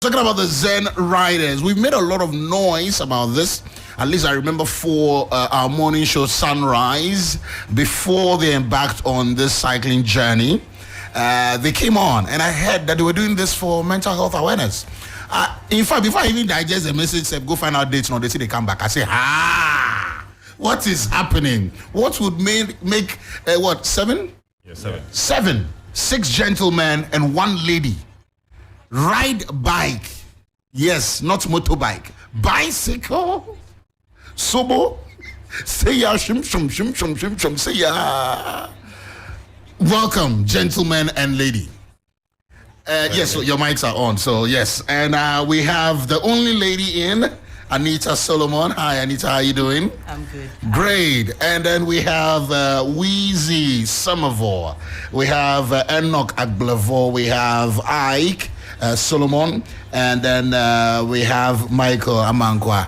Talking about the Zen Riderrs, we've made a lot of noise about this. At least I remember for our morning show Sunrise, before they embarked on this cycling journey, they came on and I heard that they were doing this for mental health awareness. In fact, before I even digest the message, said go find out dates. No, they say they come back. I say, what is happening? What would make what, seven? Yeah, seven. Seven. 6 gentlemen and 1 lady ride bike. Yes, not motorbike. Bicycle. Sobo. Say ya, shim, say ya. Welcome, gentlemen and lady. Yes, so your mics are on. So yes, and we have the only lady in, Anita Solomon. Hi, Anita. How you doing? I'm good. Great. And then we have Wheezy Somerville. We have Enoch Agblavo. We have Ike Solomon. And then we have Michael Amankwa.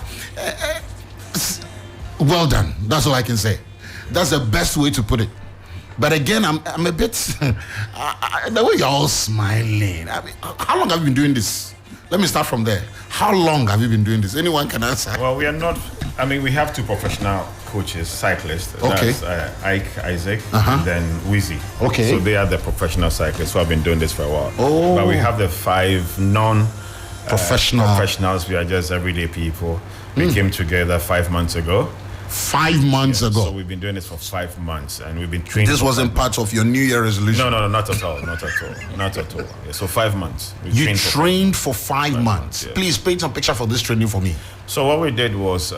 Well done. That's all I can say. That's the best way to put it. But again, I'm a bit... the way you're all smiling. I mean, how long have you been doing this? Let me start from there. How long have you been doing this? Anyone can answer. Well, we are not... I mean, we have 2 professional coaches, cyclists. Okay. That's Ike, Isaac, and then Wheezy. Okay. So they are the professional cyclists who have been doing this for a while. Oh. But we have the 5 Professionals. professionals. We are just everyday people. We came together 5 months ago. 5 months ago. So we've been doing this for 5 months, and we've been training. This wasn't part of your New Year resolution? No, not at all. Not at all. Not at all. Yeah, so 5 months. We You trained for 5 months. yeah. Please paint some picture for this training for me. So what we did was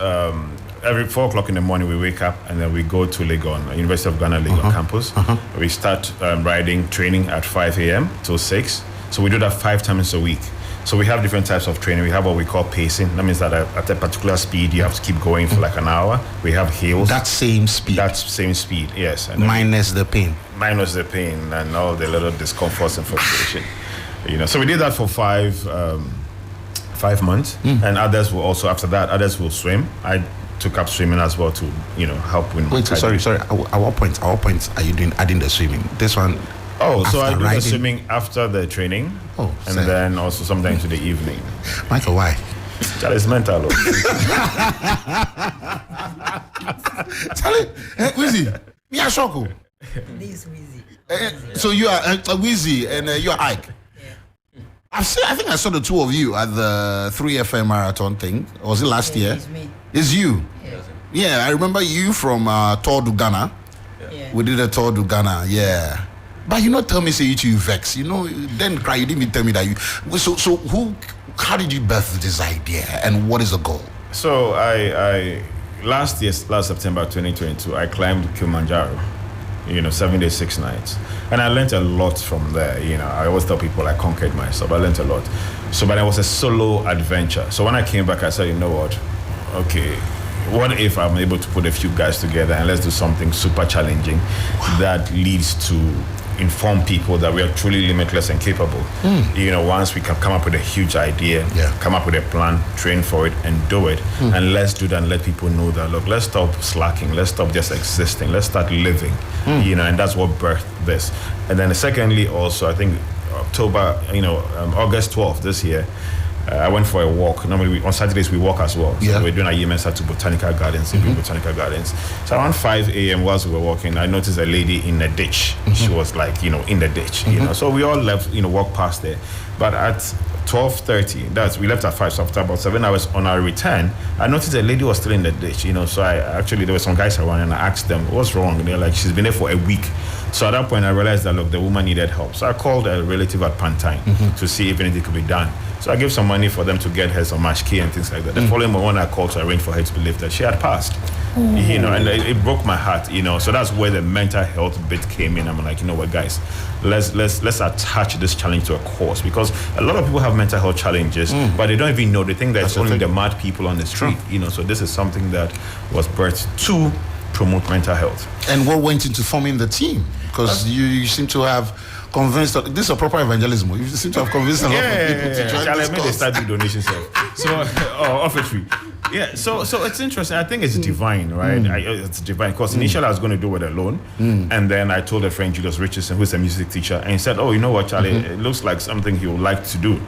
every 4 o'clock in the morning we wake up and then we go to Legon, University of Ghana Legon campus. We start riding training at 5 a.m. till 6. So we do that 5 times a week. So we have different types of training. We have what we call pacing. That means that at a particular speed you have to keep going for like an hour. We have hills. That same speed. That same speed, yes. And minus the pain. minus the pain and all the little discomforts and frustration. So we did that for 5 months, and others will also, after that, others will swim. I took up swimming as well to, help with... Wait, sorry. At what point are you adding the swimming? This one... Oh, so I do riding? the swimming after the training, and sad. then also sometimes in the evening. Michael, why? That is mental. Charlie, Wheezy, me a shock. This Wheezy. So you are Wheezy and you are Ike. I think I saw the 2 of you at the 3FM marathon thing. Or was it last year? It's me. It's you. Yeah. Yeah, I remember you from Tour du Ghana. Yeah. We did a Tour du Ghana, yeah. But tell me, say you vex. Then cry. You didn't even tell me that you. So how did you birth this idea, and what is the goal? So I last September 2022, I climbed Kilimanjaro. 7 days, 6 nights, and I learned a lot from there. I always tell people I conquered myself. I learned a lot. So, but it was a solo adventure. So when I came back, I said, you know what? Okay, what if I'm able to put a few guys together and let's do something super challenging that leads to inform people that we are truly limitless and capable. Once we can come up with a huge idea, come up with a plan, train for it and do it, and let's do that and let people know that, look, let's stop slacking, let's stop just existing, let's start living, and that's what birthed this. And then secondly, also, I think August 12th this year, I went for a walk. Normally on Saturdays we walk as well. So we're doing a UMSA to Botanical Gardens, Botanical Gardens. So around 5 a.m. whilst we were walking, I noticed a lady in a ditch. She was like, in the ditch, So we all left, walked past there. But at 12:30, we left at 5, so after about 7 hours on our return, I noticed a lady was still in the ditch, So there were some guys around and I asked them, what's wrong? And they're like, she's been there for a week. So at that point I realized that, look, the woman needed help. So I called a relative at Pantine to see if anything could be done. So I gave some money for them to get her some match key and things like that. The following morning I called to arrange for her to be lifted. She had passed. And it broke my heart, So that's where the mental health bit came in. I'm like, you know what, guys, let's attach this challenge to a cause, because a lot of people have mental health challenges, but they don't even know. They think that it's only the mad people on the street, So this is something that was birthed to promote mental health. And what went into forming the team? Because you seem to have convinced. This is a proper evangelism. You seem to have convinced a lot of people to join Charlie, this made they cause. start doing donations. So, offertory. Yeah, so it's interesting. I think it's divine, right? It's divine because initially I was going to do it alone, and then I told a friend, Julius Richardson, who's a music teacher, and he said, "Oh, you know what, Charlie? It looks like something he would like to do."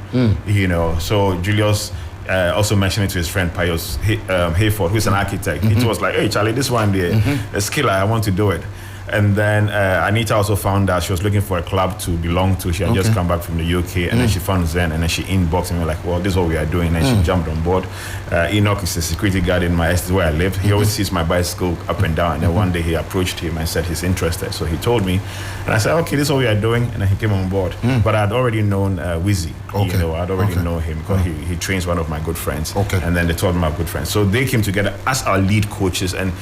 You know, so Julius also mentioned it to his friend Pius Hayford, who's an architect. It was like, "Hey, Charlie, this one there, a skiller, I want to do it." And then Anita also found out she was looking for a club to belong to. She had just come back from the UK, and then she found Zen, and then she inboxed me like, "Well, this is what we are doing." And she jumped on board. Enoch is a security guard in my estate where I live. He always sees my bicycle up and down. And then one day he approached him and said he's interested. So he told me, and I said, "Okay, this is what we are doing." And then he came on board. But I'd already known Wizzy. You know, I'd already known him because he trains one of my good friends. And then they told me my good friends. So they came together as our lead coaches. And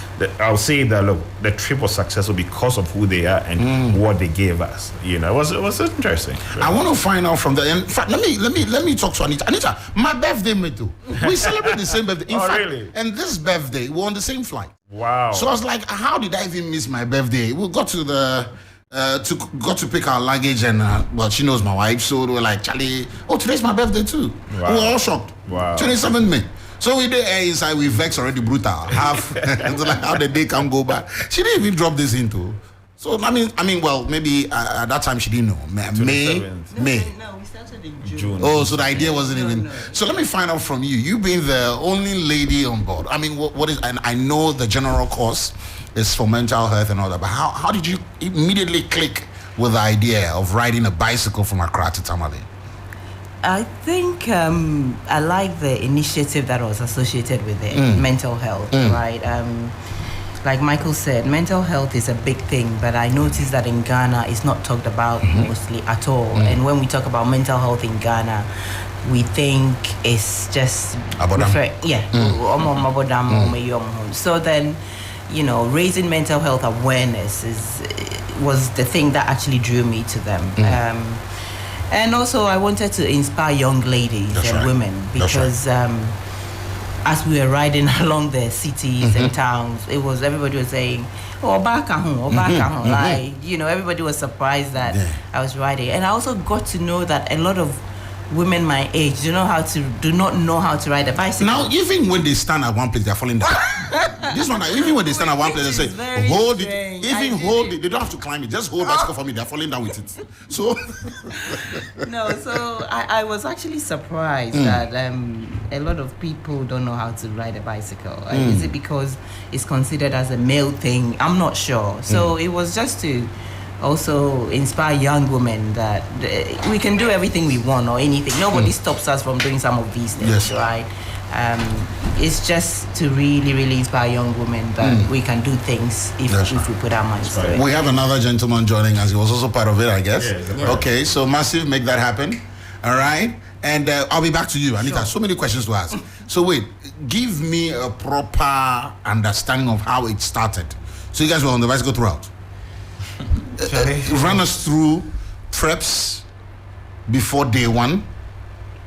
I'll say that, look, the trip was successful because of who they are and what they gave us. You know, it was interesting. I want to find out from the. In fact, let me talk to Anita. Anita, my birthday, me too. We celebrate the same birthday. In fact, really? And this birthday, we're on the same flight. Wow. So I was like, how did I even miss my birthday? We got to the. Got to pick our luggage, and well, she knows my wife, so they were like, "Charlie, oh, today's my birthday too." Wow. We were all shocked. Wow. 27th May. So we did air inside. We vex already brutal. Half. It's like how the day can go by. She didn't even drop this into. So I mean, well, maybe at that time she didn't know. May. No, we started in June. Oh, so the idea wasn't even. So let me find out from you. You being the only lady on board. I mean, what is? And I know the general course is for mental health and all that. But how did you immediately click with the idea of riding a bicycle from Accra to Tamale? I think I like the initiative that was associated with it, mental health, right? Like Michael said, mental health is a big thing, but I noticed that in Ghana, it's not talked about mostly at all. And when we talk about mental health in Ghana, we think it's just So then, you know, raising mental health awareness was the thing that actually drew me to them. And also, I wanted to inspire young ladies women because as we were riding along the cities and towns, everybody was saying, "Oh, back home, oh, back home." Like, you know, everybody was surprised that I was riding. And I also got to know that a lot of women my age do not know how to ride a bicycle. Now, even when they stand at one place, they're falling down. This one, even when they stand at one place, they say, "Hold it." Even hold it. They don't have to climb it. Just hold bicycle for me. They're falling down with it. So so I was actually surprised that a lot of people don't know how to ride a bicycle. Is it because it's considered as a male thing? I'm not sure. So it was just to also inspire young women that we can do everything we want or anything. Nobody stops us from doing some of these things, right? It's just to really, really inspire young women that we can do things if we put our minds to it. We have another gentleman joining us. He was also part of it, I guess. Okay, so massive, make that happen. All right. And I'll be back to you, Anita. Sure. So many questions to ask. So wait, give me a proper understanding of how it started. So you guys were on the bicycle throughout. Run us through preps before day one,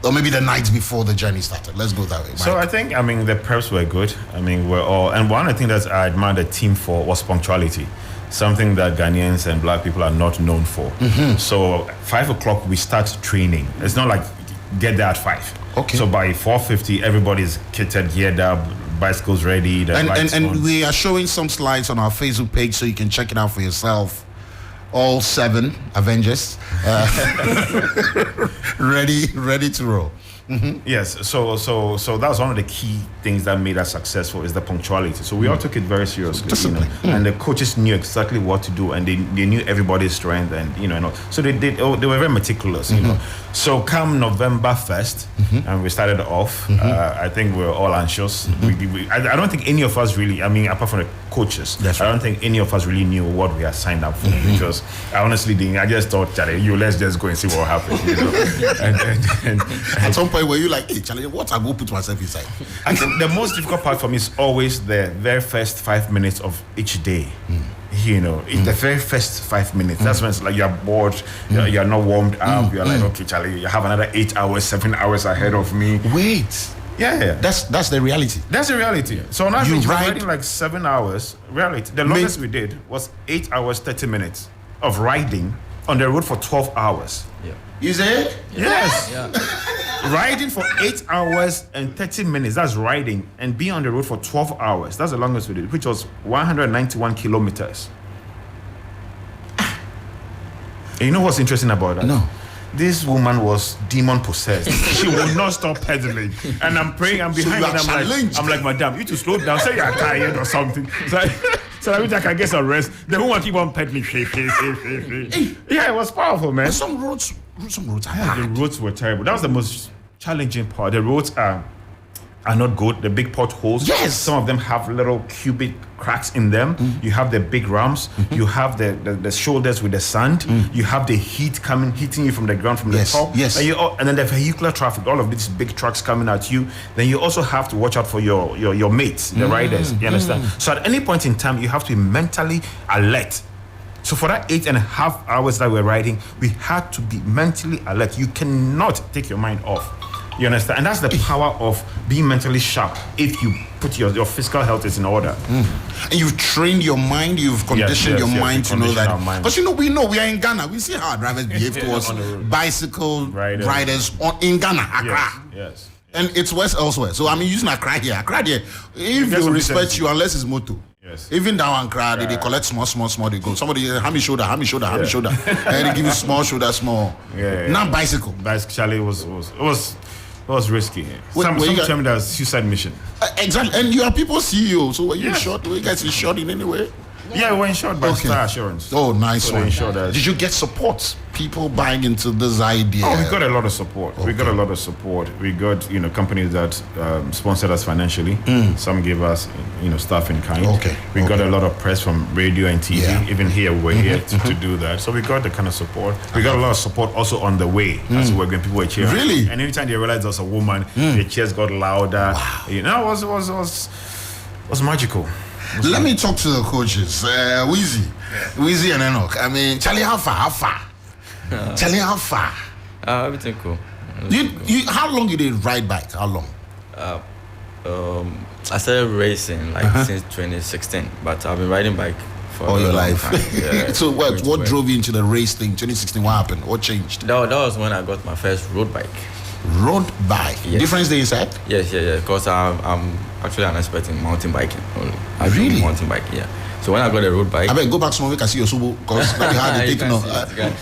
or maybe the night before the journey started. Let's go that way. Mike. So I think, the preps were good. We're all, and one of the things that I admired the team for was punctuality, something that Ghanaians and black people are not known for. So 5 o'clock we start training. It's not like get there at 5. Okay. So by 4:50 everybody's kitted, geared up, bicycles ready. And we are showing some slides on our Facebook page, so you can check it out for yourself. All 7 Avengers ready to roll. Yes, so that was one of the key things that made us successful is the punctuality. So we all took it very seriously, and the coaches knew exactly what to do, and they knew everybody's strength, and so they were very meticulous. So come November 1st, and we started off. I think we were all anxious. I don't think any of us really. Apart from the coaches, I don't think any of us really knew what we had signed up for because I honestly didn't. I just thought, Charlie, let's just go and see what happens. And at some point, were you like, "Hey, Charlie, what I go put myself inside?" I think the most difficult part for me is always the very first 5 minutes of each day. In the very first 5 minutes, that's when it's like you're bored, you're not warmed up, you're like, "Okay, Charlie, you have another 8 hours, 7 hours ahead of me." Wait. Yeah. That's the reality. That's the reality. So on average, we're riding like 7 hours. Reality. The longest we did was 8 hours, 30 minutes of riding on the road for 12 hours. Yeah. You say? Yes. Yeah. Riding for 8 hours and 30 minutes. That's riding. And being on the road for 12 hours. That's the longest we did, which was 191 kilometers. And you know what's interesting about that? No. This woman was demon possessed. She would not stop pedaling. And I'm praying, I'm behind you her. are I'm challenged. like, Madam, you need to slow down. Say you're tired or something. So that means I can get some rest. The woman keep on pedaling. Yeah, it was powerful, man. Some roads are The hard. roads were terrible. That was the most challenging part. The roads are not good. The big potholes. Yes. Some of them have little cubic cracks in them. You have the big ramps. You have the shoulders with the sand. You have the heat hitting you from the ground from Yes, the top. yes. And then the vehicular traffic. All of these big trucks coming at you. Then you also have to watch out for your mates, the riders. You understand? So at any point in time, you have to be mentally alert. So for that 8.5 hours that we're riding, we had to be mentally alert. You cannot take your mind off. You understand? And that's the power of being mentally sharp if you put your physical health is in order. And you've trained your mind, you've conditioned your mind to know conditioned that. our mind. Because we are in Ghana. We see how our drivers behave towards on the road. bicycle Riders. riders in Ghana, Accra. Yes. And it's worse elsewhere. So using Accra here. If There's they some respect decency. you, unless it's moto. Yes. Even down Accra, they collect small, they go. Somebody, hand me shoulder. And they give you small shoulder, small. Yeah. Not bicycle. Bicycle was risky. Some you tell me that was suicide mission. Exactly. And you are people CEO. So were you Yes. shot? Were you guys shot in any way? Yeah, we were insured by Okay. Star Assurance. Oh, nice So they one. ensured us. Did you get support? People buying into this idea? Oh, we got a lot of support. We got a lot of support. We got companies that sponsored us financially. Some gave us stuff in kind. Okay. We got a lot of press from radio and TV. Yeah. Even here we're here to do that. So we got the kind of support. We got a lot of support also on the way as we were going. People were cheering. Really? And anytime they realized there was a woman, the cheers got louder. Wow. It was magical. Let me talk to the coaches. Wheezy and Enoch. I mean, Charlie, how far? Charlie, how far? Everything cool. How long did you ride bike? How long? I started racing since 2016, but I've been riding bike for All a your long life. time. Yeah, So going what to work. drove you into the race thing? 2016, what happened? What changed? That was when I got my first road bike. Road bike. Yes. Difference there inside? Yes. Because I'm actually an expert in mountain biking only. I do Really? mountain bike, yeah. So when I got a road bike, I better go back small, make I see your subo, because that be hard to You take can no. see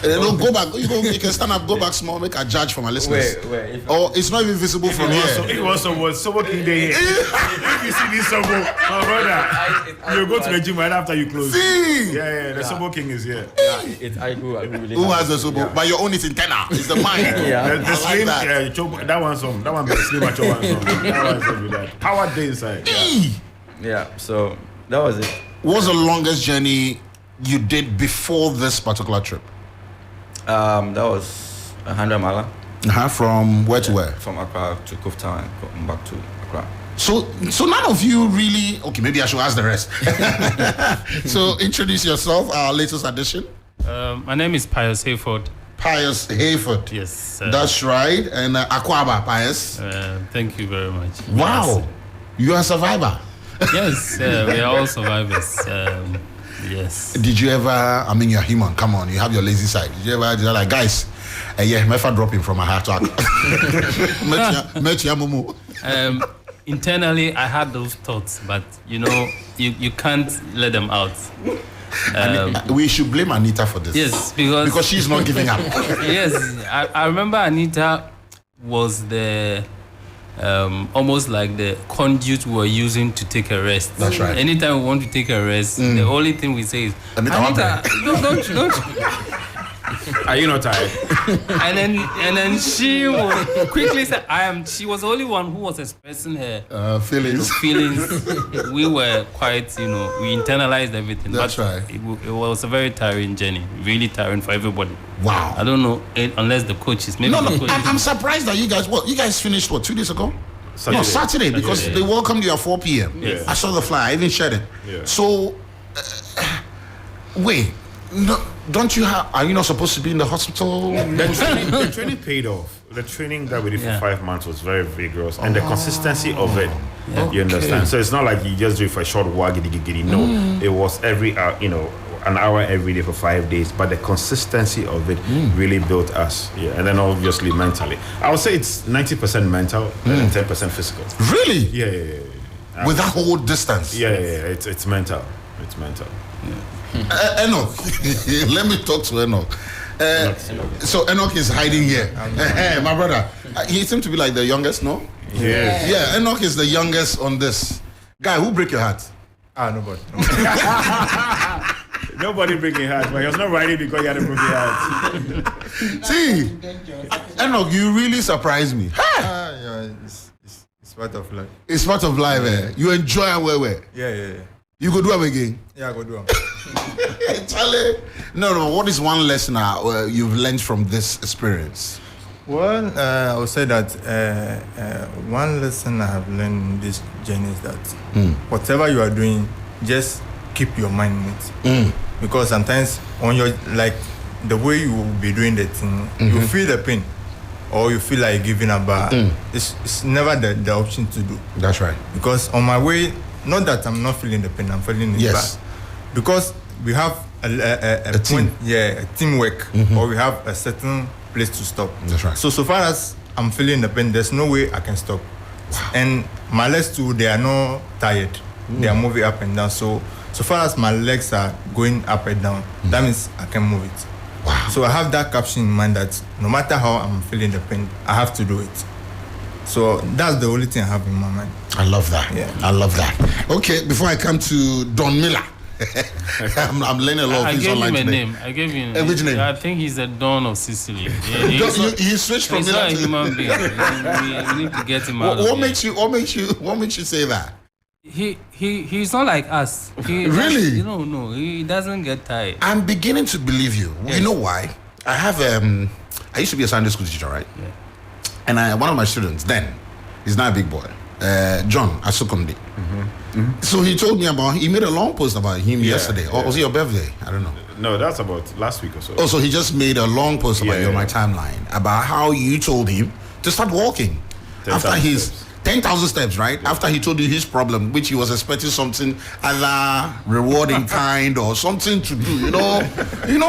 it, No, go back. You can stand up, go back small, make a judge for my listeners. wait. Oh, it's not even visible from here. It was Sobo King Day. If you see this Sobo, my brother, you go to the gym right after you close. See? Yeah, the Sobo King is here. I grew really Who hard. has the subo? But your own is internal. It's the mind. Yeah. The I like slim, that. that one's on. That one be slim at your one. That one's with that. Power day inside. Yeah, so that was it. What was the longest journey you did before this particular trip? That was 100 mile From where to where? from Accra to Kuftown and come back to Accra. So none of you really. Okay, maybe I should ask the rest. So introduce yourself, our latest addition. My name is Pius Hayford. Pius Hayford. Yes. That's right. And Akwaba Pius. Thank you very much. Wow. You are a survivor. Yes, we are all survivors. Yes. Did you ever, I mean, you're human, come on, you have your lazy side. Did you ever, like, guys, my father dropping from my heart to met you, Mumu. Internally, I had those thoughts, but you can't let them out. We should blame Anita for this. Yes, because she's not giving up. yes, I remember Anita was the almost like the conduit we were using to take a rest. That's right. Anytime we want to take a rest, the only thing we say is, Anita, don't. Are you not tired? and then she would quickly say, she was the only one who was expressing her feelings. feelings. We were quite, we internalized everything. That's right. It was a very tiring journey, really tiring for everybody. Wow. I don't know, unless the coaches, maybe No, the coaches. I'm surprised that you guys finished, 2 days ago? Saturday. No, Saturday, because they welcomed you at 4 p.m. Yes. I saw the flyer, I even shared it. Yeah. So, wait, no, are you not supposed to be in the hospital? The training paid off. The training that we did for 5 months was very vigorous, and the consistency of it, you understand. So it's not like you just do it for a short while, giddy. No, it was every hour. an hour every day for 5 days, but the consistency of it really built us. Yeah, and then obviously mentally, I would say it's 90% mental and 10% physical. Really? Yeah. With that whole distance? Yeah. It's mental. It's mental. Enoch, let me talk to Enoch. So Enoch is hiding here. My brother, he seems to be like the youngest, no? Yeah, Enoch is the youngest on this. Guy, who break your heart? Nobody. Nobody breaking heart, but he was not riding because he had a broken heart. See, Enoch, you really surprised me. Yeah, it's part of life. It's part of life, eh? You enjoy and well. Yeah. You go do them again. Yeah, I go do them. Charlie, no. What is one lesson you've learned from this experience? Well, I would say that one lesson I have learned in this journey is that whatever you are doing, just keep your mind in it. Because sometimes when you're like the way you will be doing the thing, you feel the pain or you feel like giving up, but it's never the option to do. That's right. Because on my way, not that I'm not feeling the pain, I'm feeling it. Yes. But because we have a team. point, a teamwork, or we have a certain place to stop. That's right. So far as I'm feeling the pain, there's no way I can stop. Wow. And my legs too, they are not tired. They are moving up and down. So far as my legs are going up and down, that means I can move it. Wow. So I have that caption in mind that no matter how I'm feeling the pain, I have to do it. So that's the only thing I have in my mind. I love that. Yeah. I love that. Okay, before I come to Don Miller, I'm learning a lot of things online today. I gave him a name. Which name? I think he's the Don of Sicily. He switched from He's Miller not a to... human being. We need to get him out. What makes you say that? He's not like us. Really? No, he doesn't get tired. I'm beginning to believe you. Yes. You know why? I have I used to be a Sunday school teacher, right? Yeah. And one of my students then, he's not a big boy, John Asukundi. So he told me he made a long post about him yesterday. Or was it your birthday? I don't know. No, that's about last week or so. Oh, so he just made a long post about you on my timeline about how you told him to start walking after his 10,000 steps, right? After he told you his problem, which he was expecting something other rewarding kind or something to do, you know.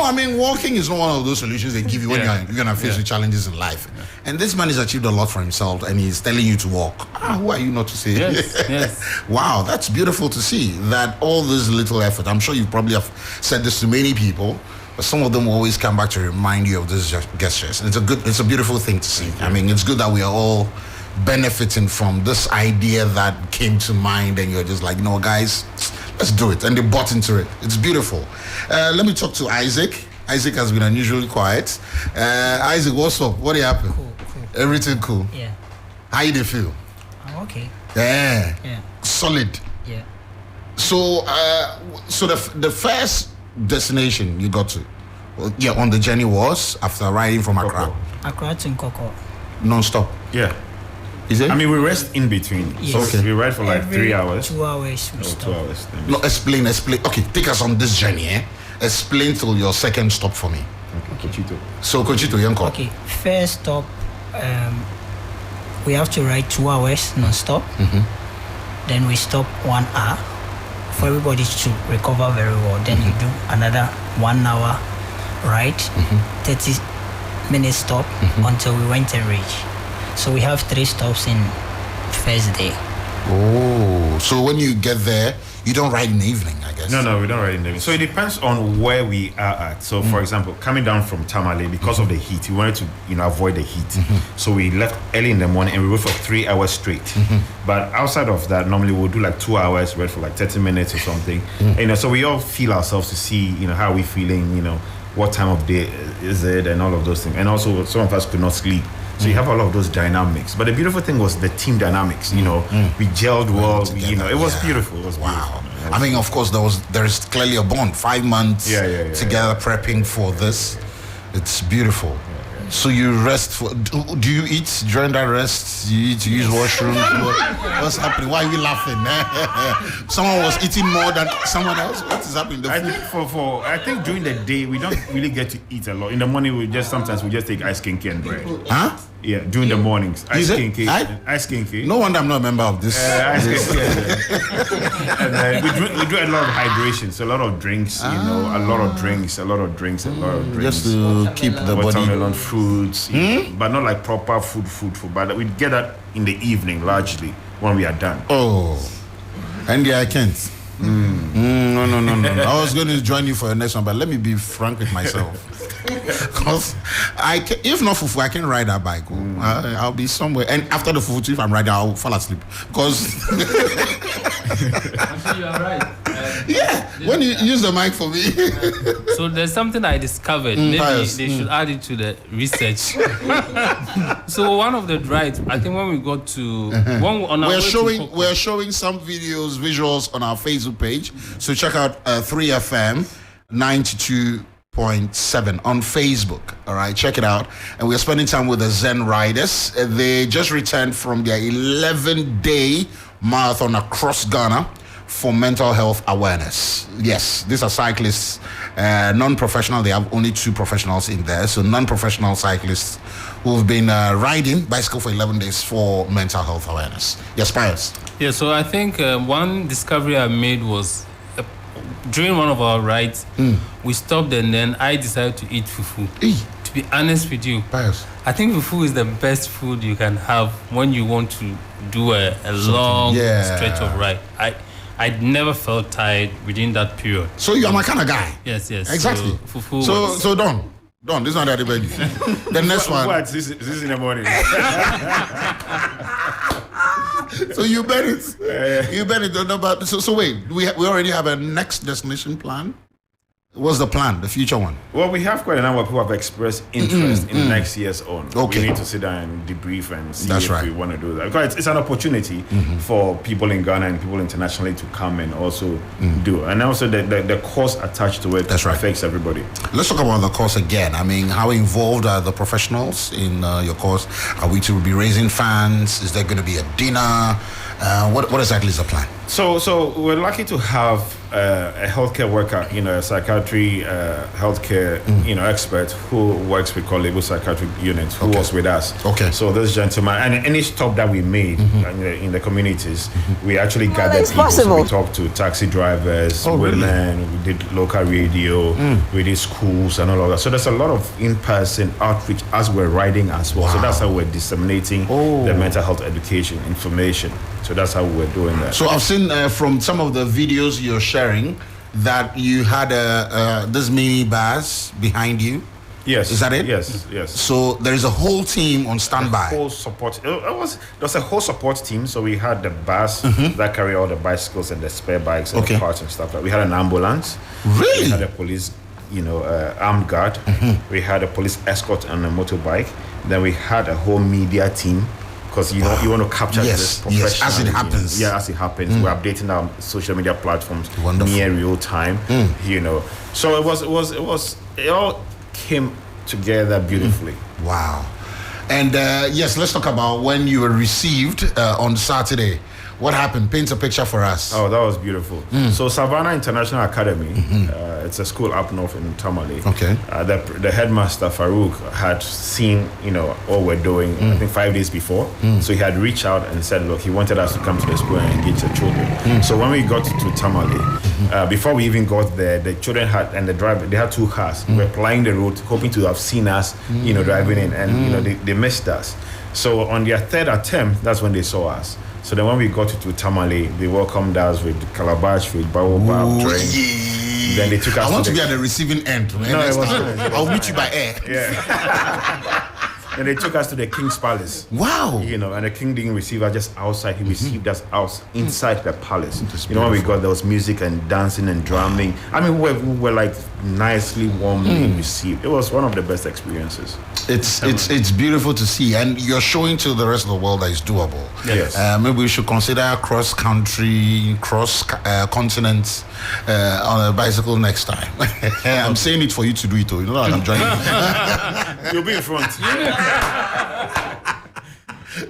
I mean, walking is not one of those solutions they give you when you're gonna face the challenges in life. And this man has achieved a lot for himself, and he's telling you to walk. Who are you not to say? Yes. Wow, that's beautiful to see that all this little effort. I'm sure you probably have said this to many people, but some of them will always come back to remind you of these gestures. And it's a beautiful thing to see. I mean, it's good that we are all benefiting from this idea that came to mind, and you're just like, guys, let's do it, and they bought into it. It's beautiful. Let me talk to Isaac. Isaac has been unusually quiet. Isaac, what's up? What happened? Cool. Everything cool? Yeah. How you feel? I'm okay. Yeah. Solid. Yeah. So the first destination you got to on the journey was after riding from Accra? Accra to Nkoko. Non-stop? Yeah. Is it? I mean, we rest in between. Yes. So we ride for like Every 3 hours. 2 hours we Oh, stop. 2 hours. No, explain. Okay, take us on this journey, Explain till your second stop for me. Okay, Cochito. So, Cochito, Yanko. Okay, first stop, we have to ride 2 hours non-stop. Then we stop 1 hour for everybody to recover very well. Then you do another 1 hour ride, 30 minutes stop until we went and reach. So we have 3 stops in first day. Oh, so when you get there, you don't ride in the evening, I guess. No, we don't ride in the evening. So it depends on where we are at. So, for example, coming down from Tamale, because of the heat, we wanted to, avoid the heat. So we left early in the morning and we rode for 3 hours straight. But outside of that, normally we'll do like 2 hours, ride for like 30 minutes or something. So we all feel ourselves to see, how we feeling, what time of day is it, and all of those things. And also, some of us could not sleep. So you have a lot of those dynamics. But the beautiful thing was the team dynamics. We gelled well. It was beautiful. It was wow. beautiful. I mean, of course, there is clearly a bond. 5 months together prepping for this. It's beautiful. So you rest. Do you eat during that rest? You eat, you use washrooms? What's happening? Why are we laughing? Someone was eating more than someone else? What is happening? I think during the day, we don't really get to eat a lot. In the morning, sometimes we just take ice, kinky, and bread. Huh? Yeah, during the mornings. Is it? Kinky. Ice Kinky. No wonder I'm not a member of this. Ice Kinky. And we do a lot of hydration, so a lot of drinks, a lot of drinks. Just to keep the body. Watermelon fruits, but not like proper food. But we get that in the evening largely when we are done. Oh, and yeah, I can't. No. I was going to join you for the next one, but let me be frank with myself. Because if not fufu, I can ride that bike. I'll be somewhere, and after the fufu, if I'm riding, I'll fall asleep. Because Actually, you are right. yeah, when you use the mic for me. So there's something I discovered. Maybe Pius. they should add it to the research. So one of the rides, I think when we got to on our way to We're showing some visuals on our Facebook page. So check out 3FM 92.7 on Facebook. All right, check it out. And we're spending time with the Zen Riderrs. They just returned from their 11-day marathon across Ghana for mental health awareness. Yes, these are cyclists, non-professional. They have only 2 professionals in there. So non-professional cyclists who've been riding bicycle for 11 days for mental health awareness. Yes, Pius. Yeah, so I think one discovery I made was during one of our rides, we stopped and then I decided to eat fufu. To be honest with you, Pius. I think fufu is the best food you can have when you want to do a long stretch of ride. I never felt tired within that period. So you are my kind of guy. Yes. Exactly. So, fufu So Don, this is not that ready. The next one. What? This is in the morning. So you bet it. You bet it. No, but so wait. We already have a next destination plan. What's the plan? The future one? Well, we have quite a number of people who have expressed interest in next year's own. Okay. We need to sit down and debrief and see That's if right. we want to do that. Because it's an opportunity for people in Ghana and people internationally to come and also do. And also the cost attached to it That's right. affects everybody. Let's talk about the course again. I mean, how involved are the professionals in your course? Are we to be raising funds? Is there going to be a dinner? What exactly is the plan? So we're lucky to have a healthcare worker, a psychiatry, healthcare, expert who works with Colleague Psychiatric Unit, who was with us. Okay. So this gentleman, and any stop that we made in the communities, we actually gathered people. So we talked to taxi drivers, women, we did local radio, we did schools and all of that. So there's a lot of in-person outreach as we're riding as well. So that's how we're disseminating the mental health education information. So that's how we're doing that. So I've seen from some of the videos you're sharing that you had this mini bus behind you. Yes. Is that it? Yes. So there is a whole team on standby. Whole support. There was a whole support team. So we had the bus that carry all the bicycles and the spare bikes and the parts and stuff. We had an ambulance. Really? We had a police, armed guard. We had a police escort on a motorbike. Then we had a whole media team. Because you want to capture this professionally. As it happens. Yeah, as it happens. We're updating our social media platforms Wonderful. near real time. So it all came together beautifully. Wow. And yes, let's talk about when you were received on Saturday. What happened? Paint a picture for us. Oh, that was beautiful. So Savannah International Academy, it's a school up north in Tamale. Okay. The headmaster Farouk had seen, what we're doing, I think 5 days before. So he had reached out and said, look, he wanted us to come to the school and engage the children. So when we got to Tamale, before we even got there, the children had, and the driver, they had 2 cars. We were plying the road, hoping to have seen us, driving in, and, they missed us. So on their 3rd attempt, that's when they saw us. So then when we got to Tamale, they welcomed us with calabash, with baobab drink. Yeah. Then they took us I want to the- be at the receiving end. Man. No, it was- I'll meet you by air. Yeah. And they took us to the King's Palace. Wow. And the king didn't receive us just outside. He received us inside the palace. That's When we beautiful. got, there was music and dancing and drumming. I mean, we were like nicely, warmly received. It was one of the best experiences. It's beautiful to see, and you're showing to the rest of the world that it's doable. Yes. Maybe we should consider cross country, cross continents on a bicycle next time. I'm saying it for you to do it. You know what I'm joining. You'll be in front.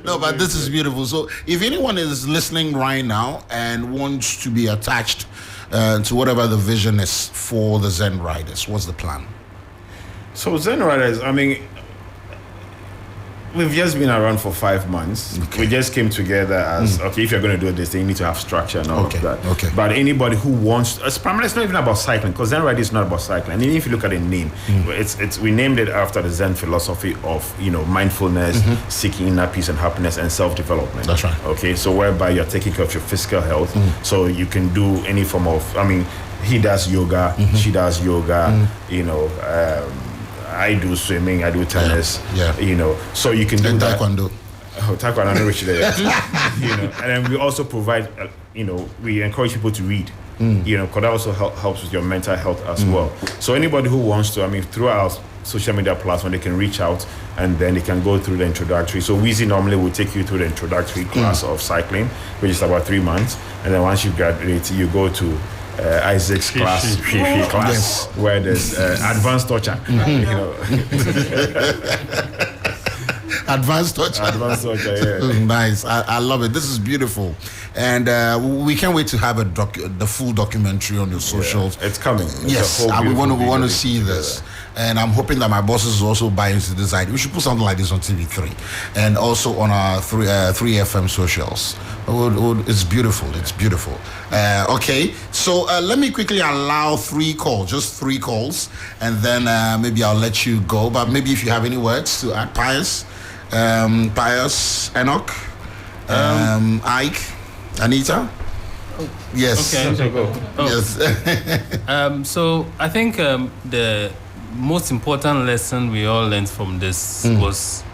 No, but this is beautiful. So if anyone is listening right now and wants to be attached to whatever the vision is for the Zen Riderrs, what's the plan? So Zen Riderrs, I mean, We've just been around for 5 months. Okay. We just came together as okay. If you're going to do this thing, you need to have structure and all Okay, of that. okay. But anybody who wants, it's primarily it's not even about cycling because Zen Rider is not about cycling. And even if you look at the name, it's we named it after the Zen philosophy of mindfulness, seeking inner peace and happiness, and self-development. That's right. Okay, so whereby you're taking care of your physical health, so you can do any form of. I mean, he does yoga, she does yoga. I do swimming, I do tennis. Yeah. So you can do And that. taekwondo. Oh, taekwondo, I know which there. And then we also provide, we encourage people to read. Because that also helps with your mental health as well. So anybody who wants to, through our social media platform, they can reach out and then they can go through the introductory. So Weezy normally will take you through the introductory class of cycling, which is about 3 months. And then once you graduate, you go to Isaac's class, class, where there's advanced torture. Advanced touch. Advanced torture, yeah. Nice. I love it. This is beautiful. And we can't wait to have the full documentary on your socials. It's coming. It's Yes, a whole we want beautiful to video see together. this. And I'm hoping that my bosses will also buy into this idea. We should put something like this on TV3 and also on our 3FM socials. It's beautiful. It's beautiful. Okay, so let me quickly allow 3 calls, just 3 calls, and then maybe I'll let you go. But maybe if you have any words to add, Pius, Enoch, Ike, Anita. Yes. Okay. Yes. So I think the most important lesson we all learned from this was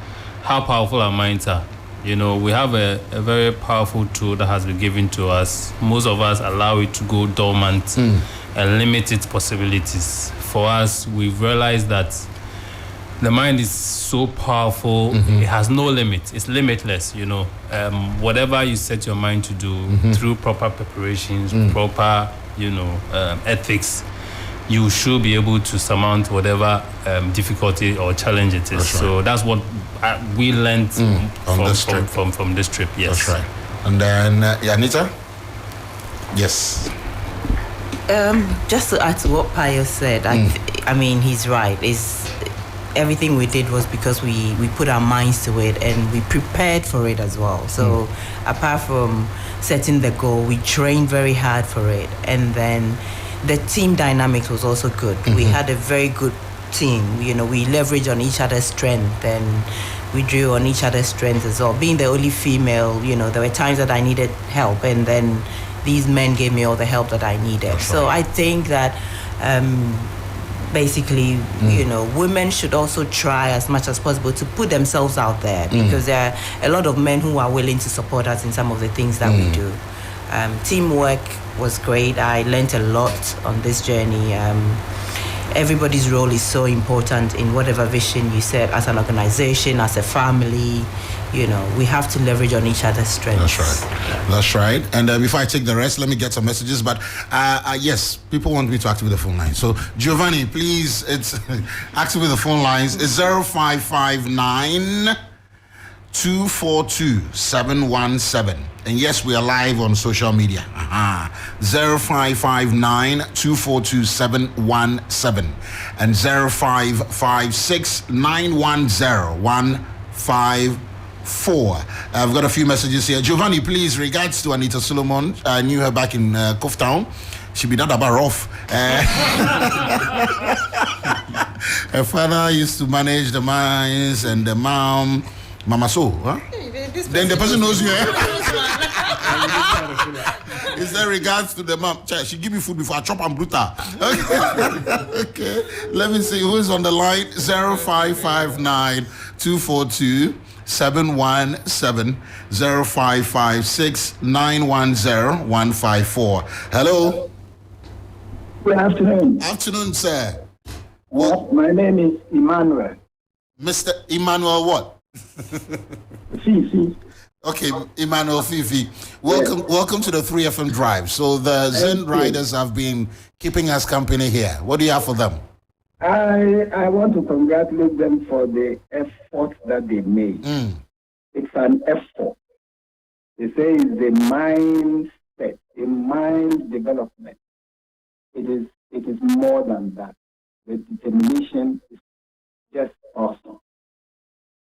how powerful our minds are. We have a very powerful tool that has been given to us. Most of us allow it to go dormant and limit its possibilities. For us, we've realized that the mind is so powerful, it has no limit, it's limitless, whatever you set your mind to do through proper preparations, proper, ethics, you should be able to surmount whatever difficulty or challenge it is. That's right. So that's what we learned On this trip. from this trip, yes. That's right. And then, Anita? Yes. Just to add to what Pius said, I mean, he's right. Everything we did was because we put our minds to it and we prepared for it as well. So apart from setting the goal, we trained very hard for it. And then the team dynamics was also good. We had a very good team. We leveraged on each other's strength and we drew on each other's strengths as well. Being the only female, there were times that I needed help and then these men gave me all the help that I needed. So I think that basically, women should also try as much as possible to put themselves out there because there are a lot of men who are willing to support us in some of the things that we do. Teamwork was great. I learned a lot on this journey. Everybody's role is so important in whatever vision you set as an organization, as a family. We have to leverage on each other's strengths. That's right. That's right. And before I take the rest, let me get some messages. But yes, people want me to activate the phone line. So Giovanni, please, it's activate the phone lines. It's 0559 242 717. And yes, we are live on social media. 0559 242 717 and 0556 910 154. I've got a few messages here. Giovanni, please, regards to Anita Solomon. I knew her back in Cove Town. She be that about rough. Her father used to manage the mines and the mom, Mama So, huh? Then the person knows you, eh? Is there regards to the mom? She give me food before I chop and bruta. Okay. Let me see who's on the line. 0559 242 717 0556 910 154. Hello. Good afternoon. Afternoon, sir. Well, my name is Emmanuel. Mr. Emmanuel what? Fifi. Okay, Emmanuel Fifi. Welcome to the 3FM Drive. So the Zen Riderrs have been keeping us company here. What do you have for them? I want to congratulate them for the effort that they made. It's an effort. They say it's the mindset, a mind development. It is more than that. The determination is just awesome.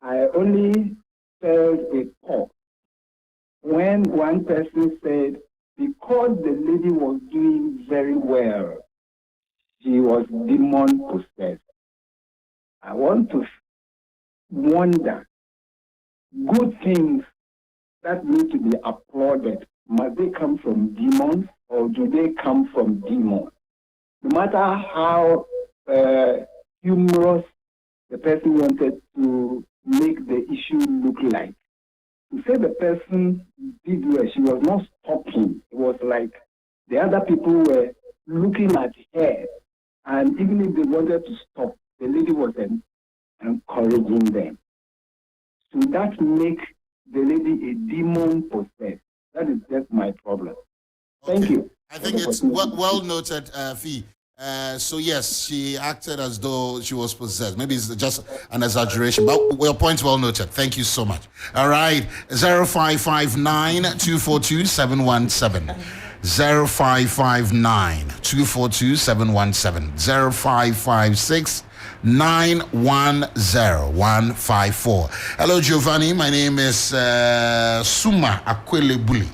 I only felt a pause when one person said, because the lady was doing very well, she was demon possessed. I want to wonder, good things that need to be applauded, must they come from demons or do they come from demons? No matter how humorous the person wanted to make the issue look like, to say the person did well, she was not stopping. It was like the other people were looking at her, and even if they wanted to stop, the lady was encouraging them. So that make the lady a demon possessed. That is just my problem. Thank Okay. you. I think it's well noted, Fee. So yes, she acted as though she was possessed. Maybe it's just an exaggeration, but your point's well noted. Thank you so much. All right, 0559-242-717. 0559-242-717. 0556-910-154. Hello, Giovanni. My name is Suma Akwele Buli.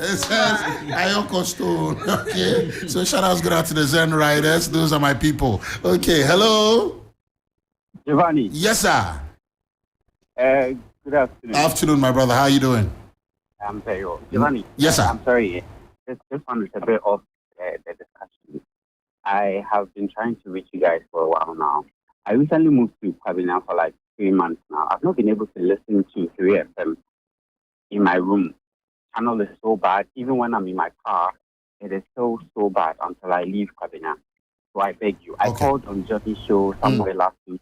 It says Ayoko Stone. Okay. So shout out to the Zen Riderrs. Those are my people. Okay. Hello. Giovanni. Yes, sir. Good afternoon. Afternoon, my brother. How you doing? I'm very well. Giovanni. Yes, sir. I'm sorry. This one is a bit off the discussion. I have been trying to reach you guys for a while now. I recently moved to Kwabena for like 3 months now. I've not been able to listen to 3FM in my room. Channel is so bad. Even when I'm in my car, it is so bad until I leave Kwabena. So I beg you. I called on Johnny's show somewhere last week.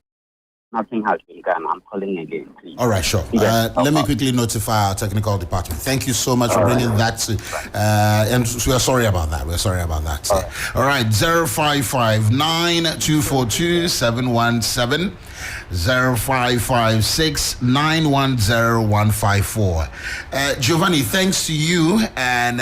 Nothing has been done. I'm calling again, please. All right, sure. Let me quickly notify our technical department. Thank you so much for bringing that to, and we're sorry about that. All right, 0559-242-717, 0556-910-154. Giovanni, thanks to you and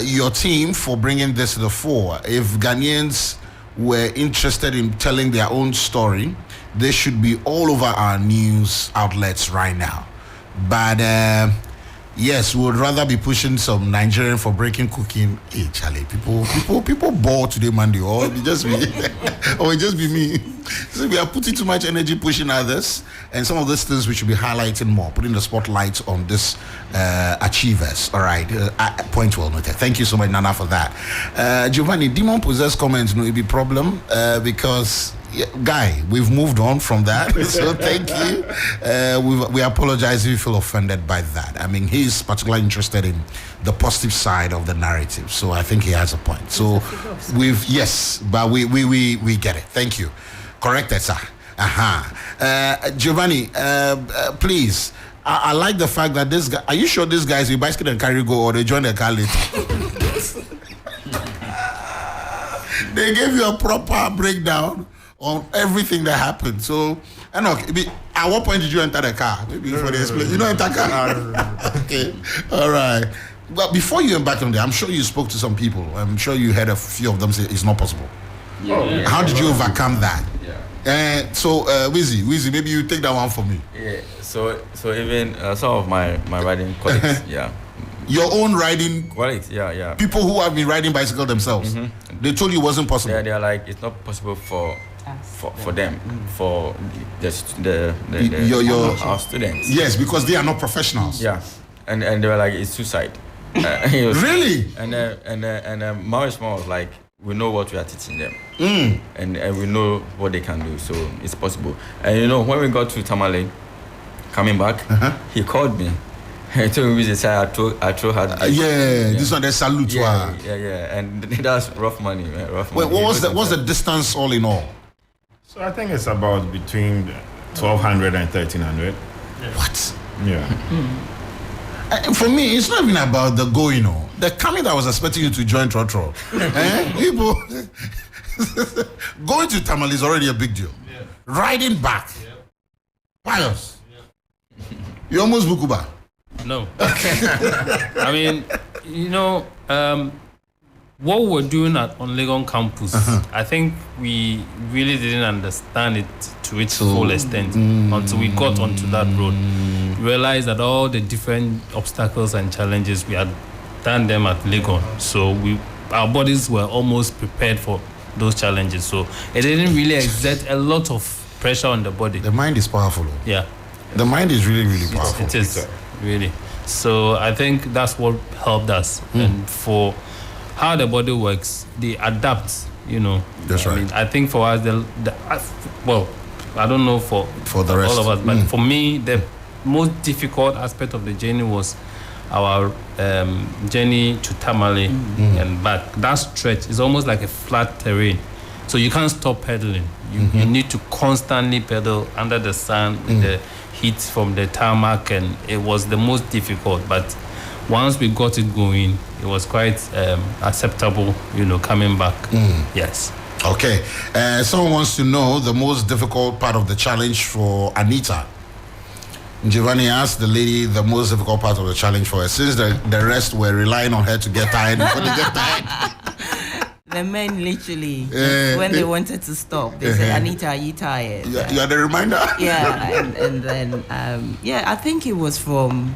your team for bringing this to the fore. If Ghanaians were interested in telling their own story, they should be all over our news outlets right now. But yes, we would rather be pushing some Nigerian for breaking cooking. Hey, Charlie, people bored today, Monday, or it just be, or it just be me. So we are putting too much energy pushing others, and some of these things we should be highlighting more, putting the spotlight on this achievers. All right, point well noted. Thank you so much, Nana, for that. Giovanni, demon possessed comments no be problem because. Yeah, guy, we've moved on from that, so thank you. We apologize if you feel offended by that. I mean, he's particularly interested in the positive side of the narrative, so I think he has a point. So but we get it. Thank you. Corrected, sir. Giovanni, please. I like the fact that this guy. Are you sure these guys will bicycle and carry go, or they join the car later? They gave you a proper breakdown on everything that happened. So, at what point did you enter the car? Maybe for the explanation. You don't enter car? Okay. All right. But before you embarked on there, I'm sure you spoke to some people. I'm sure you heard a few of them say it's not possible. Yeah. How did you overcome that? Yeah. So, Wizzy, maybe you take that one for me. Yeah. So even some of my riding colleagues, yeah. Your own riding colleagues, yeah. People who have been riding bicycle themselves, they told you it wasn't possible. Yeah, they're like, it's not possible for them, for our students. Yes, because they are not professionals. Yeah, and they were like, it's suicide. Really? And Maurice was like, we know what we are teaching them, and we know what they can do, so it's possible. And when we got to Tamale, coming back, he called me. He told me, I throw her. This one, they salute. Yeah, and that's rough money, man. Wait, what's the distance all in all? So I think it's about between 1,200 and 1,300. What? Yeah. For me, it's not even about the going. The coming that I was expecting you to join Trotro. People going to Tamale is already a big deal. Yeah. Riding back. Yeah. Pious. Yeah. You almost Bukuba. No. I mean, what we're doing on Legon campus, I think we really didn't understand it to its full extent until we got onto that road. Realized that all the different obstacles and challenges, we had done them at Legon. So our bodies were almost prepared for those challenges. So it didn't really exert a lot of pressure on the body. The mind is powerful. Yeah. The mind is really, really powerful. It is, really. So I think that's what helped us. And for how the body works, they adapt, That's right. I think for us, I don't know for the rest. all of us, but for me, the most difficult aspect of the journey was our journey to Tamale and back. That stretch is almost like a flat terrain, so you can't stop pedaling. You need to constantly pedal under the sun with the heat from the tarmac, and it was the most difficult. But once we got it going, it was quite acceptable, coming back. Yes. Okay. Someone wants to know the most difficult part of the challenge for Anita. Giovanni asked the lady the most difficult part of the challenge for her, since the rest were relying on her to get tired before they get tired. The men literally, when they wanted to stop, they said, Anita, are you tired? You are the reminder? Yeah, and then, I think it was from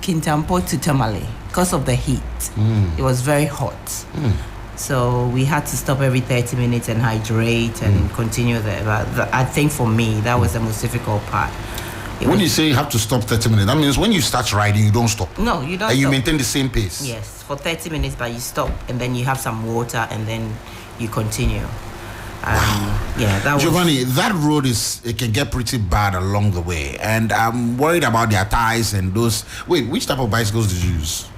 Kintampo to Tamale because of the heat. It was very hot. So we had to stop every 30 minutes and hydrate and continue there. But I think for me, that was the most difficult part. When you say you have to stop 30 minutes, that means when you start riding, you don't stop. No, you don't And you stop. maintain the same pace. Yes, for 30 minutes, but you stop and then you have some water and then you continue. Yeah, that was... Giovanni, that road it can get pretty bad along the way. And I'm worried about their tires and those. Wait, which type of bicycles did you use?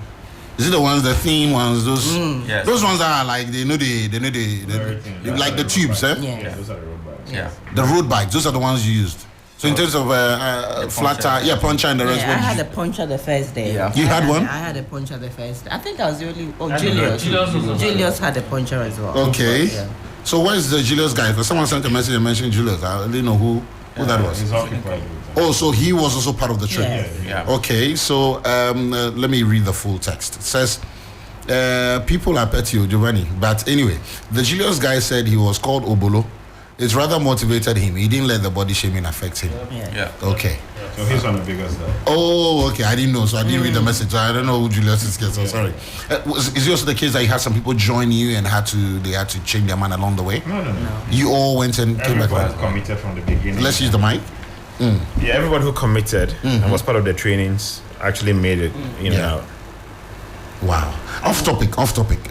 Is it the ones, the thin ones, those? Yes. Those ones that are like, they know like the tubes, eh? Yeah. Those are the road bikes. Yeah. The road bikes, those are the ones you used. So in terms of flat tire, puncher and the rest. Yeah, I had a puncher the first day. Yeah. You had one? I had a puncher the first day. I think I was the only... Oh, Julius Julius had a puncher as well. Okay. Yeah. So where's the Julius guy? Because someone sent a message and mentioned Julius. I didn't know who that was. He's occupied. Oh, so he was also part of the trip. Yeah. Okay, so let me read the full text. It says, people are petty, Giovanni. But anyway, the Julius guy said he was called Obolo. It's rather motivated him. He didn't let the body shaming affect him. Yeah. Okay. So he's on the bigger side. Oh, okay. I didn't know, so I didn't read the message. So I don't know who Julius is. So sorry. Is it also the case that you had some people join you and they had to change their mind along the way? No. You all went and came back. Everybody committed from the beginning. Let's use the mic. Yeah, everybody who committed and was part of the trainings actually made it. Yeah. Wow. Off topic.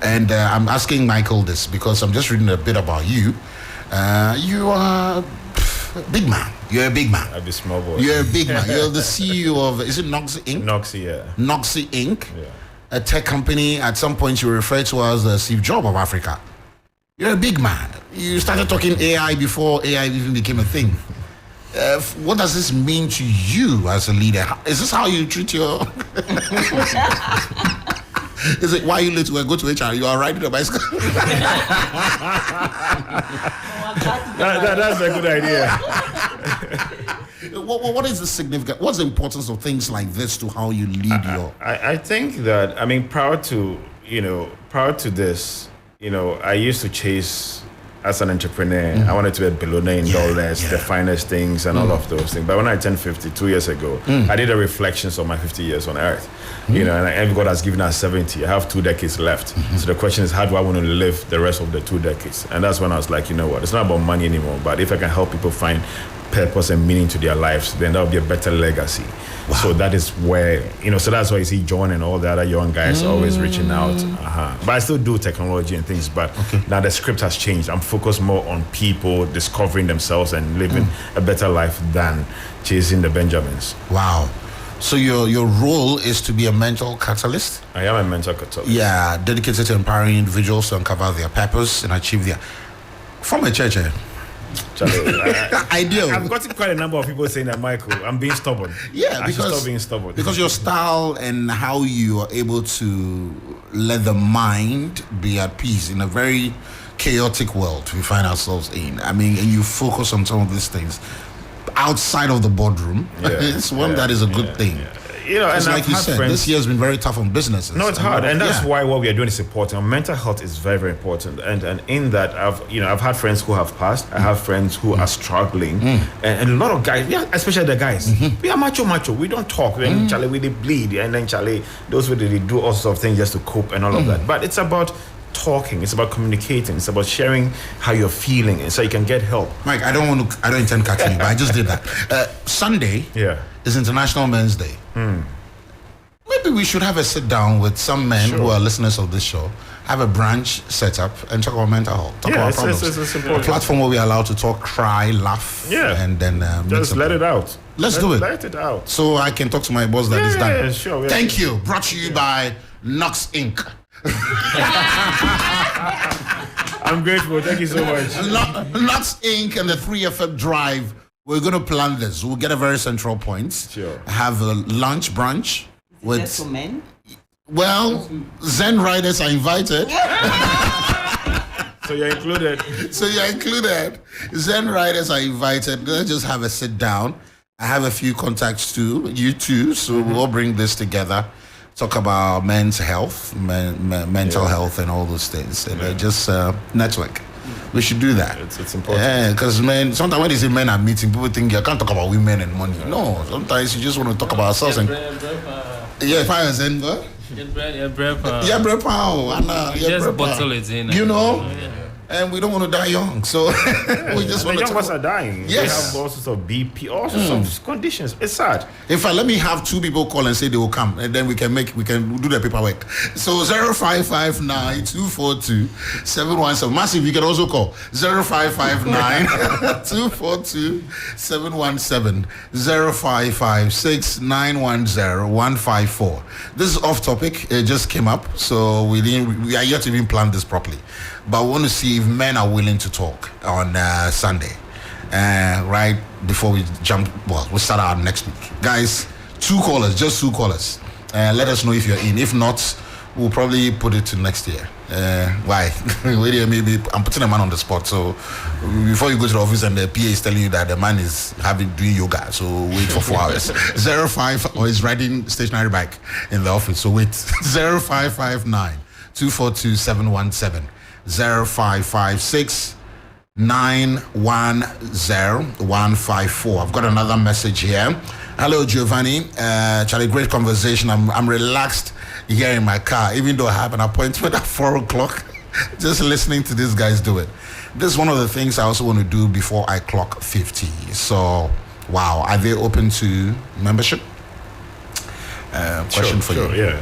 And I'm asking Michael this because I'm just reading a bit about you. You are a big man. You're a big man. I'd be small boy. You're a big man. You're the CEO of, is it Noxy Inc.? Noxy, yeah. Noxy Inc., Yeah. a tech company. At some point, you were referred to as the Steve Jobs of Africa. You're a big man. You started talking AI before AI even became a thing. What does this mean to you as a leader? Is this how you treat your... Is it why you late to go to HR? You are riding a bicycle. That's a good idea. What is the significance? What's the importance of things like this to how you lead your? I think that, prior to this, I used to chase as an entrepreneur. I wanted to be a billionaire in dollars, the finest things and all of those things. But when I turned 50 2 years ago, I did a reflections of my 50 years on earth. And God has given us 70. I have 2 decades left. So the question is, how do I want to live the rest of the 2 decades? And that's when I was like, you know what, it's not about money anymore, but if I can help people find purpose and meaning to their lives, then that would be a better legacy. Wow. So that is where, so that's why you see John and all the other young guys always reaching out. But I still do technology and things, but now the script has changed. I'm focused more on people discovering themselves and living a better life than chasing the Benjamins. Wow. So your role is to be a mental catalyst? I am a mental catalyst. Yeah, dedicated to empowering individuals to uncover their purpose and achieve their... From a church, ideal. I've gotten quite a number of people saying that, Michael, I'm being stubborn. Yeah, I should stop being stubborn. Because your style and how you are able to let the mind be at peace in a very chaotic world we find ourselves in. And you focus on some of these things outside of the boardroom. It's one that is a good thing. You know, Just and like I've you had said, friends, this year has been very tough on businesses. no, it's hard, and that's Yeah. why what we are doing is important. Mental health is very, very important, and in that, I've had friends who have passed. I have friends who are struggling, and a lot of guys, yeah, especially the guys, we are macho. We don't talk. Then Charlie, we they bleed, and then Charlie, those with they do all sorts of things just to cope and all of that. But it's about talking. It's about communicating. It's about sharing how you're feeling, and so you can get help. Mike, I don't intend cutting you, but I just did that. Sunday is International Men's Day. Maybe we should have a sit down with some men who are listeners of this show, have a branch set up and talk about mental health, talk about problems. It's A important. platform where we're allowed to talk, cry, laugh, and then Just let it out. Let's do it. Let it out. So I can talk to my boss that it's done. Yeah, sure. Thank you. Brought to you by Knox Inc. I'm grateful. Thank you so much. Knox Inc. and the 3FM Drive. We're going to plan this. We'll get a very central point. Sure. Have a lunch brunch with. Just for men? Well, Zen Riderrs are invited. So you're included. Zen Riderrs are invited. Let's just have a sit down. I have a few contacts too, you too. So we'll bring this together. Talk about men's health, mental health, and all those things, and just network. We should do that. It's important. Yeah, because men, sometimes when they say men are meeting, people think you can't talk about women and money. No, sometimes you just want to talk about ourselves and fires and what? Bread pound. Just bottle it in. You know. And we don't want to die young, so we just want to. The young ones are dying. Yes. They have all sorts of BP, all sorts of conditions. It's sad. In fact, let me have 2 people call and say they will come, and then we can do the paperwork. So 0559 242 717. Massive, you can also call 0559 242 717 0556 910 154. This is off topic. It just came up, so we are yet to even plan this properly. But I want to see if men are willing to talk on Sunday, right before we jump. Well, we'll start out next week. Guys, 2 callers, just 2 callers. Let us know if you're in. If not, we'll probably put it to next year. Why? Maybe I'm putting a man on the spot. So before you go to the office and the PA is telling you that the man is doing yoga, so wait for 4 hours. 05 or he's riding stationary bike in the office. So wait. 0559 242 717. 0556 910 154. I've got another message here. Hello, Giovanni. Charlie, great conversation. I'm relaxed here in my car, even though I have an appointment at 4 o'clock. Just listening to these guys do it. This is one of the things I also want to do before I clock 50. So, wow, are they open to membership? Question for you. Yeah.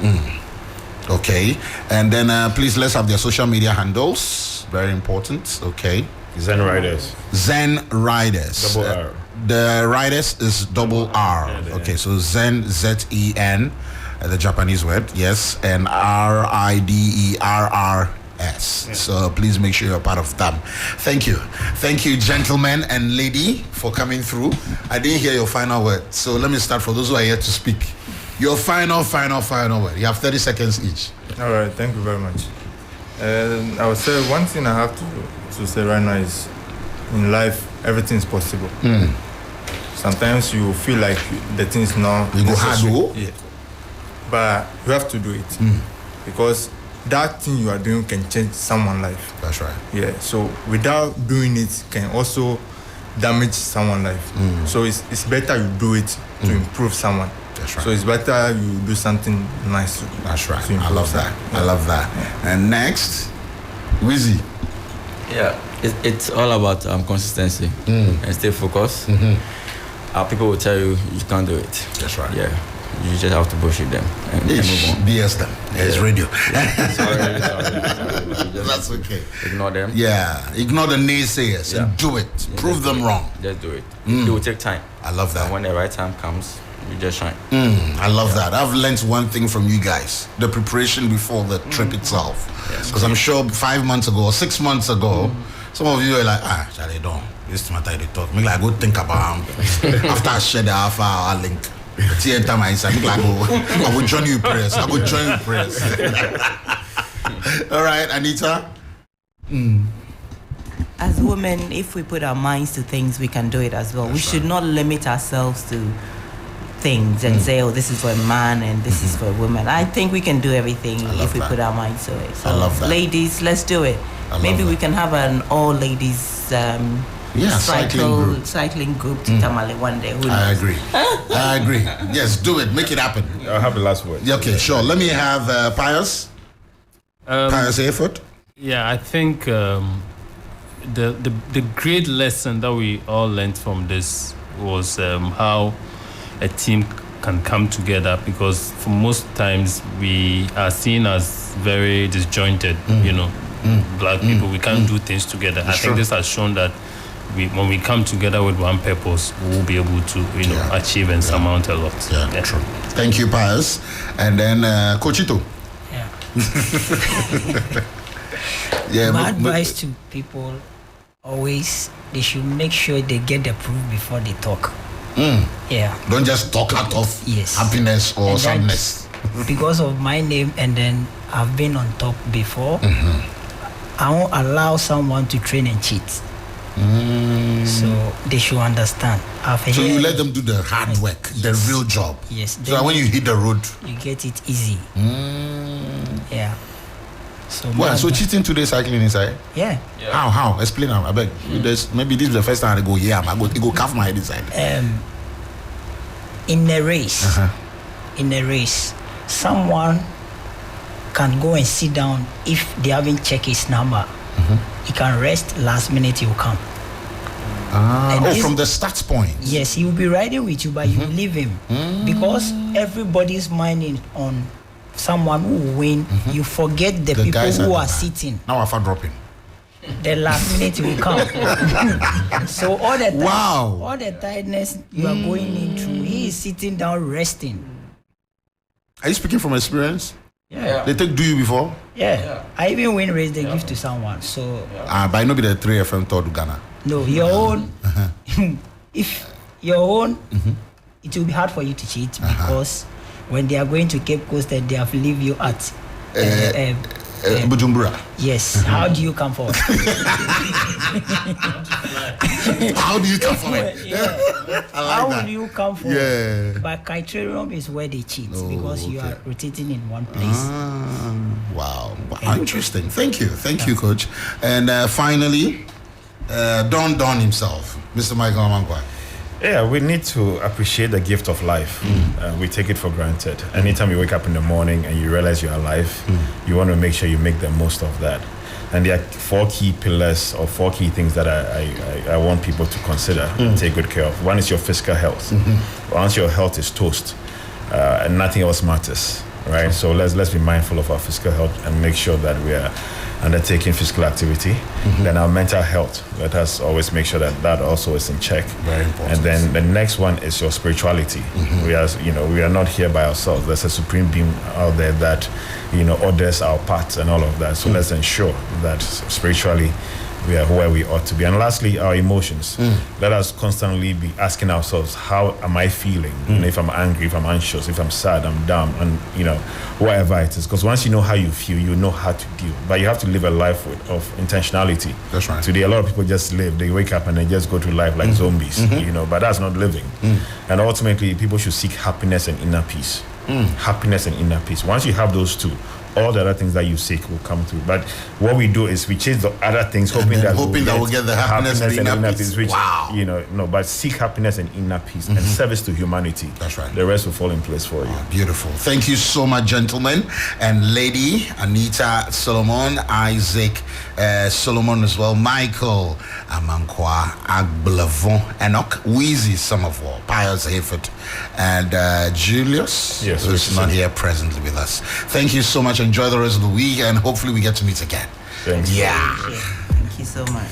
Okay, and then please let's have their social media handles. Very important. Okay. Zen Riderrs. Zen Riderrs. Double R. The Riderrs is double R. Okay, so Zen, Z-E-N, the Japanese word, yes, and R-I-D-E-R-R-S. So please make sure you're part of them. Thank you, gentlemen and lady, for coming through. I didn't hear your final word, so let me start for those who are here to speak. Your final word. You have 30 seconds each. All right, thank you very much. I would say one thing I have to say right now is, in life, everything is possible. Sometimes you feel like the thing is not You go necessary. hard, Yeah. But you have to do it. Because that thing you are doing can change someone's life. That's right. Yeah, so without doing it can also damage someone's life. So it's better you do it to improve someone. That's right. So it's better you do something nice. That's right. to improve I love that. someone. I love that. And next, Wizzy. Yeah, it's all about consistency and stay focused. People will tell you can't do it. That's right. Yeah, you just have to bullshit them and move on. BS them. It's radio. Sorry. That's okay. Ignore them. Yeah. Ignore the naysayers and do it. Prove them wrong. Just do it. It will take time. I love that. And when the right time comes, you just shine. I love that. I've learned one thing from you guys: the preparation before the trip itself. Because I'm sure 5 months ago or 6 months ago, some of you are like, Charlie, don't. This is my time to talk. Me like go think about after I share the alpha link. Enter my inside. I will join you in prayers. I will join you in prayers. All right, Anita. As women, if we put our minds to things, we can do it as well. We should not limit ourselves to things and say, oh, this is for a man and this is for a woman. I think we can do everything if we put our minds to it. So, I love that. ladies, let's do it. Maybe we can have an all ladies cycling group to Tamale one day. I agree. I agree. Yes, do it. Make it happen. I'll have the last word. Yeah, okay, sure. Let me have Pius. Pius Effort. Yeah, I think the great lesson that we all learned from this was how a team can come together, because for most times we are seen as very disjointed, black people. We can't do things together. I think this has shown that when we come together with one purpose, we will be able to achieve and surmount a lot. Yeah, true. Thank you, Pius. And then Cochito. My advice to people, always they should make sure they get the proof before they talk. Yeah. Don't just talk out of happiness or and sadness. Because of my name, and then I've been on top before, I won't allow someone to train and cheat. So they should understand. So you let them do the hard work, the real job. Yes. So that when you hit the road, you get it easy. Yeah. So cheating today, cycling inside? Yeah. How? Explain how. I beg. Maybe this is the first time I go here. I go carve my head inside. In a race, someone can go and sit down if they haven't checked his number. He can rest. Last minute he will come. From the start point. Yes, he will be riding with you, but you will leave him because everybody's mind is on someone who will win. You forget the people who are sitting. Now I'm dropping. The last minute will come. So all the time, wow, all the tiredness you are going into, he is sitting down resting. Are you speaking from experience? Yeah. They do you before? Yeah. I even win race they give to someone. So but no be the 3FM tour to Ghana. No, your own. If your own, it will be hard for you to cheat because when they are going to Cape Coast and they have leave you at Bujumbura. Yes. How do you come forward? How do you come forward? How will you come forward? Yeah. But criterium is where they cheat because you are rotating in one place. Wow. Interesting. Thank you, Coach. And finally, Don himself, Mr. Michael Amankwa. Yeah, we need to appreciate the gift of life. We take it for granted. Anytime you wake up in the morning and you realize you're alive, you want to make sure you make the most of that. And there are 4 key pillars or 4 key things that I want people to consider and take good care of. One is your physical health. Once your health is toast, and nothing else matters, right? So let's be mindful of our physical health and make sure that we are undertaking physical activity. Then our mental health, let us always make sure that also is in check. Very important. And then the next one is your spirituality. We are not here by ourselves. There's a supreme being out there that orders our paths and all of that. So let's ensure that spiritually we are where we ought to be. And lastly, our emotions. Let us constantly be asking ourselves, how am I feeling? If I'm angry, if I'm anxious, if I'm sad, I'm down, and whatever it is. Because once you know how you feel, you know how to deal. But you have to live a life of intentionality. That's right. Today, a lot of people just live. They wake up and they just go through life like zombies. But that's not living. And ultimately, people should seek happiness and inner peace. Happiness and inner peace. Once you have those two, all the other things that you seek will come through. But what we do is we chase the other things, hoping that we'll get the happiness and inner peace. Which, but seek happiness and inner peace and service to humanity. That's right. The rest will fall in place for you. Beautiful. Thank you so much, gentlemen. And lady, Anita Solomon, Isaac Solomon as well, Michael Amankwa, Agblavon, Enoch, Wheezy Somerville, Pius Hayford, and Julius, who's not here presently with us. Thank you so much. Enjoy the rest of the week, and hopefully we get to meet again. Thanks. Yeah. Thank you so much.